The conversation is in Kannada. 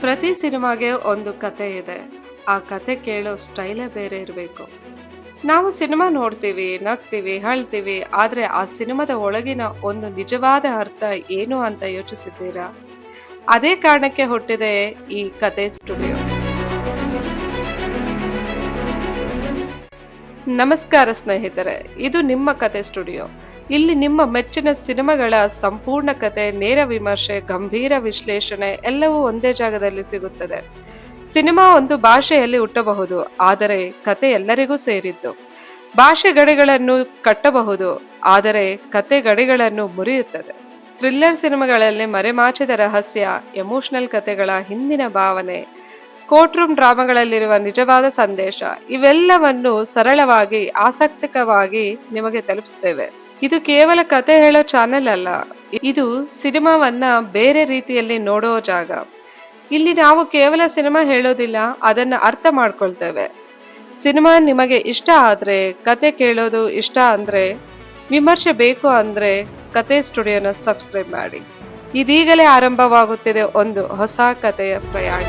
ಪ್ರತಿ ಸಿನಿಮಾಗೆ ಒಂದು ಕತೆ ಇದೆ. ಆ ಕತೆ ಕೇಳೋ ಸ್ಟೈಲೇ ಬೇರೆ ಇರಬೇಕು. ನಾವು ಸಿನಿಮಾ ನೋಡ್ತೀವಿ, ನಗ್ತೀವಿ, ಅಳ್ತೀವಿ. ಆದ್ರೆ ಆ ಸಿನಿಮಾದ ಒಳಗಿನ ಒಂದು ನಿಜವಾದ ಅರ್ಥ ಏನು ಅಂತ ಯೋಚಿಸಿದ್ದೀರಾ? ಅದೇ ಕಾರಣಕ್ಕೆ ಹುಟ್ಟಿದೆ ಈ ಕತೆ ಸ್ಟುಡಿಯೋ. ನಮಸ್ಕಾರ ಸ್ನೇಹಿತರೆ, ಇದು ನಿಮ್ಮ ಕತೆ ಸ್ಟುಡಿಯೋ. ಇಲ್ಲಿ ನಿಮ್ಮ ಮೆಚ್ಚಿನ ಸಿನಿಮಾಗಳ ಸಂಪೂರ್ಣ ಕತೆ, ನೇರ ವಿಮರ್ಶೆ, ಗಂಭೀರ ವಿಶ್ಲೇಷಣೆ ಎಲ್ಲವೂ ಒಂದೇ ಜಾಗದಲ್ಲಿ ಸಿಗುತ್ತದೆ. ಸಿನಿಮಾ ಒಂದು ಭಾಷೆಯಲ್ಲಿ ಹುಟ್ಟಬಹುದು, ಆದರೆ ಕತೆ ಎಲ್ಲರಿಗೂ ಸೇರಿದ್ದು. ಭಾಷೆ ಗಡಿಗಳನ್ನು ಕಟ್ಟಬಹುದು, ಆದರೆ ಕತೆ ಗಡಿಗಳನ್ನು ಮುರಿಯುತ್ತದೆ. ಥ್ರಿಲ್ಲರ್ ಸಿನಿಮಾಗಳಲ್ಲಿ ಮರೆಮಾಚಿದ ರಹಸ್ಯ, ಎಮೋಷನಲ್ ಕತೆಗಳ ಹಿಂದಿನ ಭಾವನೆ, ಕೋರ್ಟ್ ರೂಮ್ ಡ್ರಾಮಾಗಳಲ್ಲಿರುವ ನಿಜವಾದ ಸಂದೇಶ ಇವೆಲ್ಲವನ್ನು ಸರಳವಾಗಿ ಆಸಕ್ತಿಕವಾಗಿ ನಿಮಗೆ ತಲುಪಿಸ್ತೇವೆ. ಇದು ಕೇವಲ ಕತೆ ಹೇಳೋ ಚಾನೆಲ್ ಅಲ್ಲ, ಇದು ಸಿನಿಮಾವನ್ನ ಬೇರೆ ರೀತಿಯಲ್ಲಿ ನೋಡೋ ಜಾಗ. ಇಲ್ಲಿ ನಾವು ಕೇವಲ ಸಿನಿಮಾ ಹೇಳೋದಿಲ್ಲ, ಅದನ್ನ ಅರ್ಥ ಮಾಡ್ಕೊಳ್ತೇವೆ. ಸಿನಿಮಾ ನಿಮಗೆ ಇಷ್ಟ ಆದ್ರೆ, ಕತೆ ಕೇಳೋದು ಇಷ್ಟ ಅಂದ್ರೆ, ವಿಮರ್ಶೆ ಬೇಕು ಅಂದ್ರೆ ಕತೆ ಸ್ಟುಡಿಯೋನ ಸಬ್ಸ್ಕ್ರೈಬ್ ಮಾಡಿ. ಇದೀಗಲೇ ಆರಂಭವಾಗುತ್ತಿದೆ ಒಂದು ಹೊಸ ಕತೆಯ ಪ್ರಯಾಣ.